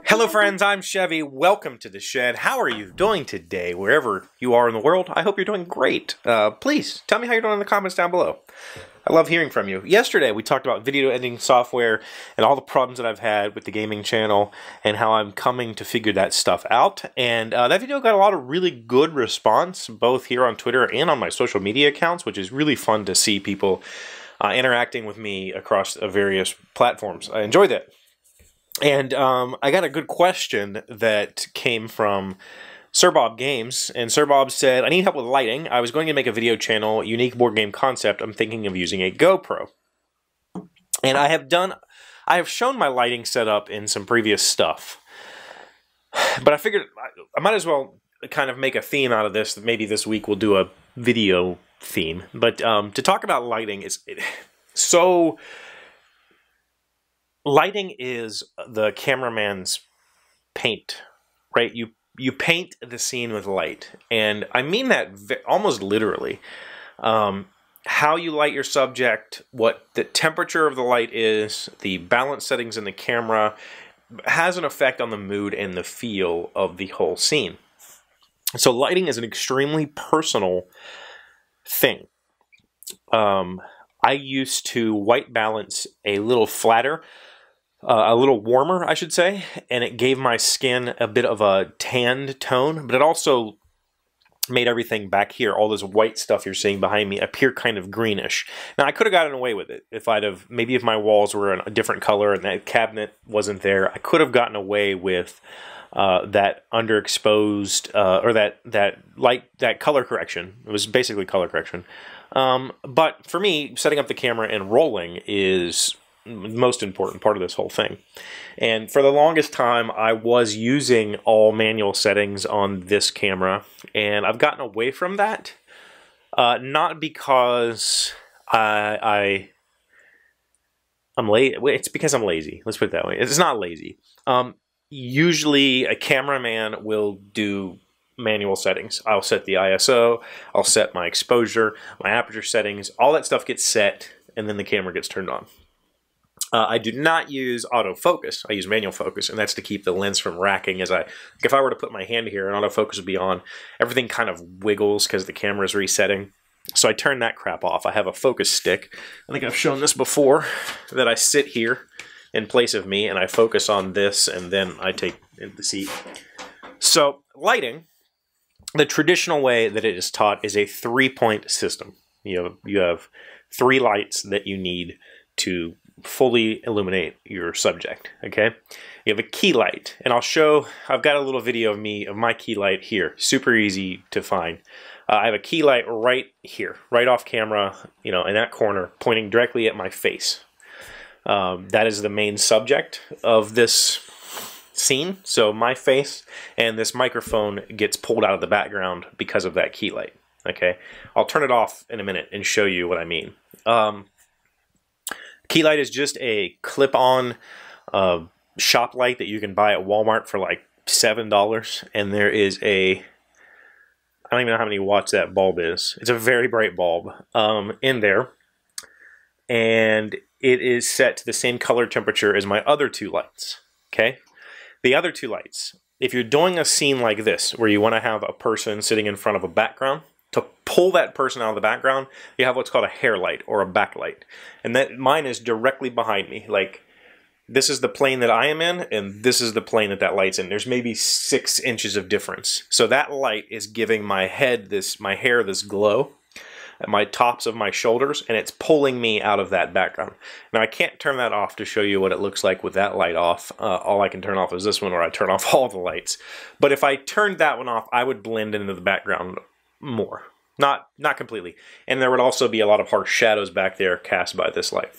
Hello friends, I'm Chevy. Welcome to the shed. How are you doing today, wherever you are in the world? I hope you're doing great. Please, tell me how you're doing in the comments down below. I love hearing from you. Yesterday, we talked about video editing software and all the problems that I've had with the gaming channel and how I'm coming to figure that stuff out. And that video got a lot of really good response, both here on Twitter and on my social media accounts, which is really fun to see people interacting with me across various platforms. I enjoyed that. And I got a good question that came from Sir Bob Games, and Sir Bob said, I need help with lighting. I was going to make a video channel, unique board game concept. I'm thinking of using a GoPro. And I have shown my lighting setup in some previous stuff. But I figured I might as well kind of make a theme out of this. Maybe this week we'll do a video theme. But to talk about lighting, lighting is the cameraman's paint, right? You paint the scene with light, and I mean that almost literally. How you light your subject, what the temperature of the light is, the balance settings in the camera, has an effect on the mood and the feel of the whole scene. So lighting is an extremely personal thing. I used to white balance a little flatter, a little warmer, I should say, and it gave my skin a bit of a tanned tone, but it also made everything back here, all this white stuff you're seeing behind me, appear kind of greenish. Now, I could have gotten away with it if maybe if my walls were a different color and that cabinet wasn't there, I could have gotten away with that underexposed, or that color correction. It was basically color correction. But for me, setting up the camera and rolling is the most important part of this whole thing. And for the longest time, I was using all manual settings on this camera, and I've gotten away from that. Not because I'm lazy. It's because I'm lazy. Let's put it that way. It's not lazy. Usually, a cameraman will do manual settings. I'll set the ISO, I'll set my exposure, my aperture settings, all that stuff gets set, and then the camera gets turned on. I do not use autofocus. I use manual focus, and that's to keep the lens from racking. If I were to put my hand here and autofocus would be on, everything kind of wiggles because the camera is resetting. So I turn that crap off. I have a focus stick. I think I've shown this before, that I sit here in place of me, and I focus on this, and then I take the seat. So lighting, the traditional way that it is taught is a three-point system. You have three lights that you need to fully illuminate your subject, okay? You have a key light, and I've got a little video of my key light here. Super easy to find. I have a key light right here, right off camera, in that corner, pointing directly at my face. That is the main subject of this scene. So my face and this microphone gets pulled out of the background because of that key light, okay? I'll turn it off in a minute and show you what I mean. Key light is just a clip-on shop light that you can buy at Walmart for like $7, and there is I don't even know how many watts that bulb is. It's a very bright bulb in there, and it is set to the same color temperature as my other two lights, okay? The other two lights, if you're doing a scene like this, where you want to have a person sitting in front of a background, to pull that person out of the background, you have what's called a hair light or a backlight. And mine is directly behind me. Like, this is the plane that I am in, and this is the plane that light's in. There's maybe 6 inches of difference. So that light is giving my hair this glow at my tops of my shoulders, and it's pulling me out of that background. Now, I can't turn that off to show you what it looks like with that light off. All I can turn off is this one, or I turn off all the lights. But if I turned that one off, I would blend into the background more. Not completely. And there would also be a lot of harsh shadows back there cast by this light.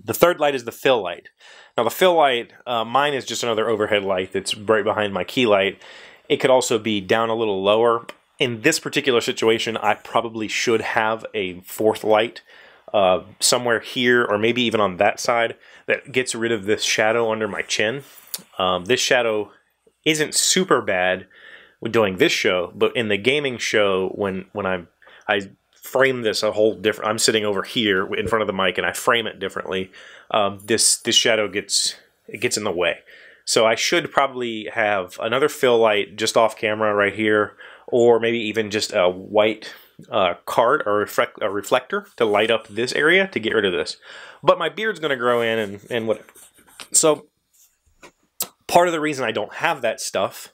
The third light is the fill light. Now the fill light, mine is just another overhead light that's right behind my key light. It could also be down a little lower. In this particular situation, I probably should have a fourth light somewhere here, or maybe even on that side, that gets rid of this shadow under my chin. This shadow isn't super bad doing this show, but in the gaming show, when I frame this a whole different. I'm sitting over here in front of the mic, and I frame it differently. This shadow gets in the way. So I should probably have another fill light just off camera right here, or maybe even just a white card or a reflector to light up this area to get rid of this. But my beard's going to grow in and whatever. So part of the reason I don't have that stuff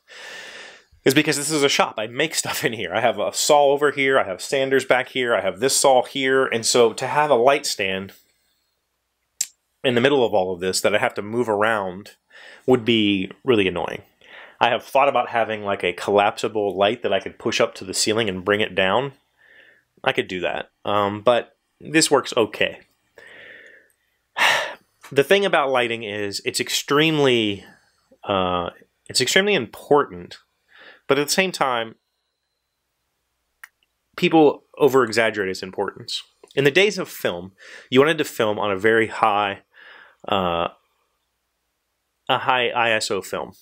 is because this is a shop. I make stuff in here. I have a saw over here. I have sanders back here. I have this saw here. And so to have a light stand in the middle of all of this that I have to move around would be really annoying. I have thought about having like a collapsible light that I could push up to the ceiling and bring it down. I could do that, but this works okay. The thing about lighting is it's extremely important, but at the same time, people over-exaggerate its importance. In the days of film, you wanted to film on a very high ISO film.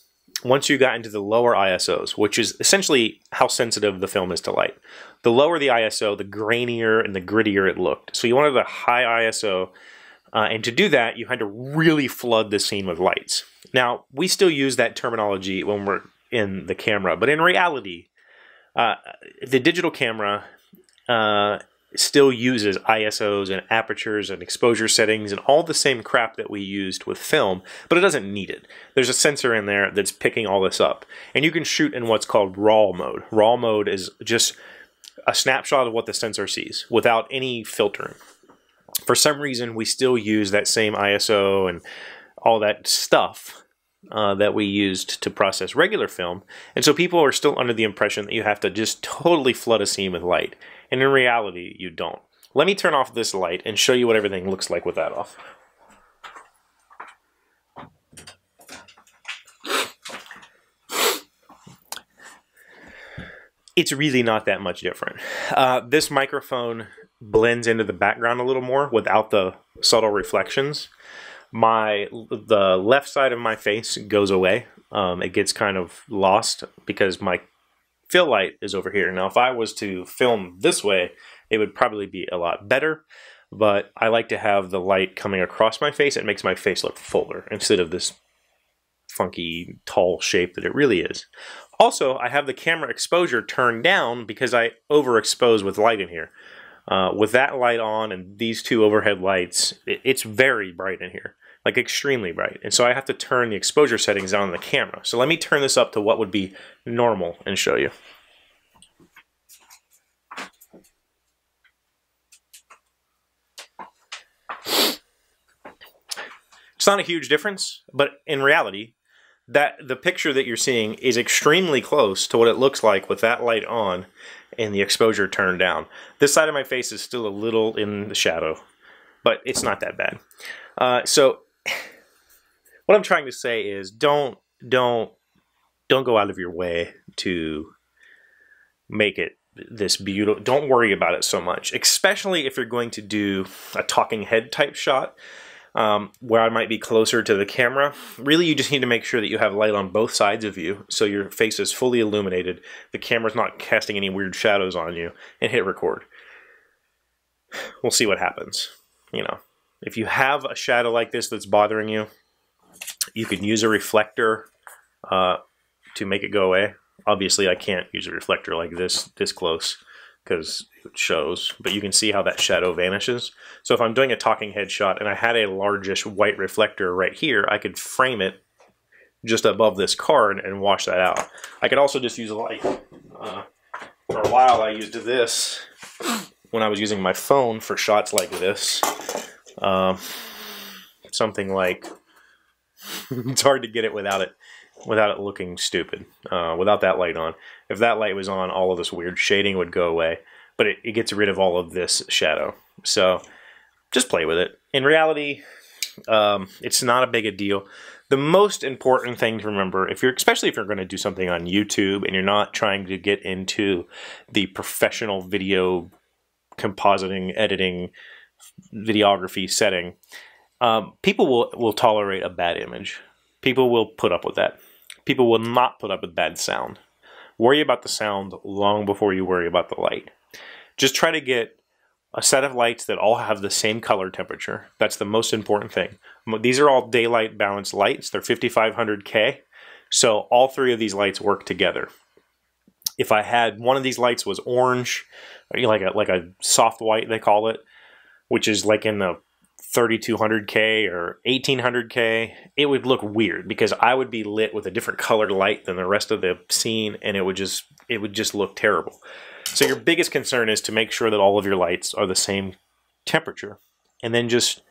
Once you got into the lower ISOs, which is essentially how sensitive the film is to light. The lower the ISO, the grainier and the grittier it looked. So you wanted a high ISO, and to do that, you had to really flood the scene with lights. Now, we still use that terminology when we're in the camera, but in reality, the digital camera still uses ISOs and apertures and exposure settings and all the same crap that we used with film, but it doesn't need it. There's a sensor in there that's picking all this up. And you can shoot in what's called RAW mode. RAW mode is just a snapshot of what the sensor sees without any filtering. For some reason, we still use that same ISO and all that stuff that we used to process regular film. And so people are still under the impression that you have to just totally flood a scene with light. And in reality, you don't. Let me turn off this light and show you what everything looks like with that off. It's really not that much different. This microphone blends into the background a little more without the subtle reflections. The left side of my face goes away. It gets kind of lost because my fill light is over here. Now, if I was to film this way, it would probably be a lot better, but I like to have the light coming across my face. It makes my face look fuller instead of this funky, tall shape that it really is. Also, I have the camera exposure turned down because I overexpose with light in here. With that light on and these two overhead lights, it's very bright in here. Like extremely bright. And so I have to turn the exposure settings down on the camera. So let me turn this up to what would be normal and show you. It's not a huge difference, but in reality, the picture that you're seeing is extremely close to what it looks like with that light on and the exposure turned down. This side of my face is still a little in the shadow, but it's not that bad. So what I'm trying to say is don't go out of your way to make it this beautiful. Don't worry about it so much, especially if you're going to do a talking head type shot where I might be closer to the camera. Really, you just need to make sure that you have light on both sides of you so your face is fully illuminated, the camera's not casting any weird shadows on you, and hit record. We'll see what happens. You know, if you have a shadow like this that's bothering you, you can use a reflector to make it go away. Obviously, I can't use a reflector like this close because it shows, but you can see how that shadow vanishes. So if I'm doing a talking head shot and I had a largish white reflector right here, I could frame it just above this card and wash that out. I could also just use a light. For a while, I used this when I was using my phone for shots like this. Something like it's hard to get it without it looking stupid, without that light on. If that light was on, all of this weird shading would go away, but it gets rid of all of this shadow. So just play with it. In reality, it's not a big a deal. The most important thing to remember, especially if you're going to do something on YouTube and you're not trying to get into the professional video compositing, editing, videography setting, people will tolerate a bad image. People will put up with that. People will not put up with bad sound. Worry about the sound long before you worry about the light. Just try to get a set of lights that all have the same color temperature. That's the most important thing. These are all daylight balanced lights. They're 5500K. So all three of these lights work together. If I had one of these lights was orange, like a soft white they call it, which is like in the 3200K or 1800K, it would look weird because I would be lit with a different colored light than the rest of the scene, and it would just look terrible. So your biggest concern is to make sure that all of your lights are the same temperature, and then just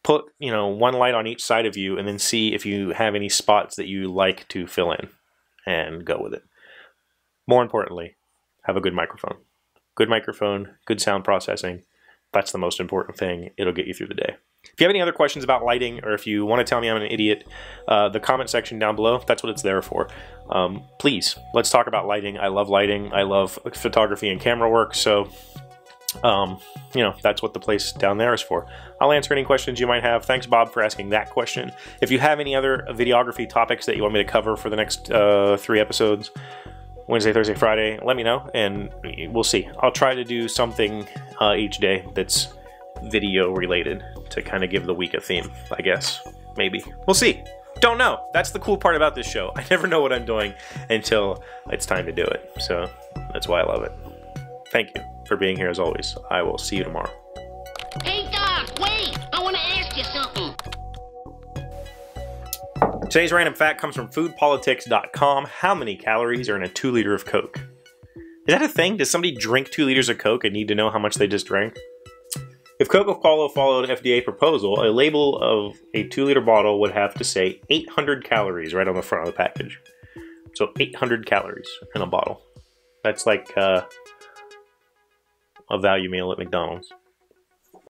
put, you know, one light on each side of you and then see if you have any spots that you like to fill in and go with it. More importantly, have a good microphone. Good microphone, good sound processing. That's the most important thing. It'll get you through the day. If you have any other questions about lighting, or if you want to tell me I'm an idiot, the comment section down below, that's what it's there for. Please, let's talk about lighting. I love lighting. I love photography and camera work. So, you know, that's what the place down there is for. I'll answer any questions you might have. Thanks, Bob, for asking that question. If you have any other videography topics that you want me to cover for the next 3 episodes, Wednesday, Thursday, Friday, let me know, and we'll see. I'll try to do something each day that's video related to kind of give the week a theme, I guess. Maybe. We'll see. Don't know. That's the cool part about this show. I never know what I'm doing until it's time to do it. So that's why I love it. Thank you for being here as always. I will see you tomorrow. Hey, Doc, wait! I want to ask you something. Today's random fact comes from foodpolitics.com. How many calories are in a 2 liter of Coke? Is that a thing? Does somebody drink 2 liters of Coke and need to know how much they just drank? If Coca-Cola followed FDA proposal, a label of a 2 liter bottle would have to say 800 calories right on the front of the package. So 800 calories in a bottle. That's like a value meal at McDonald's.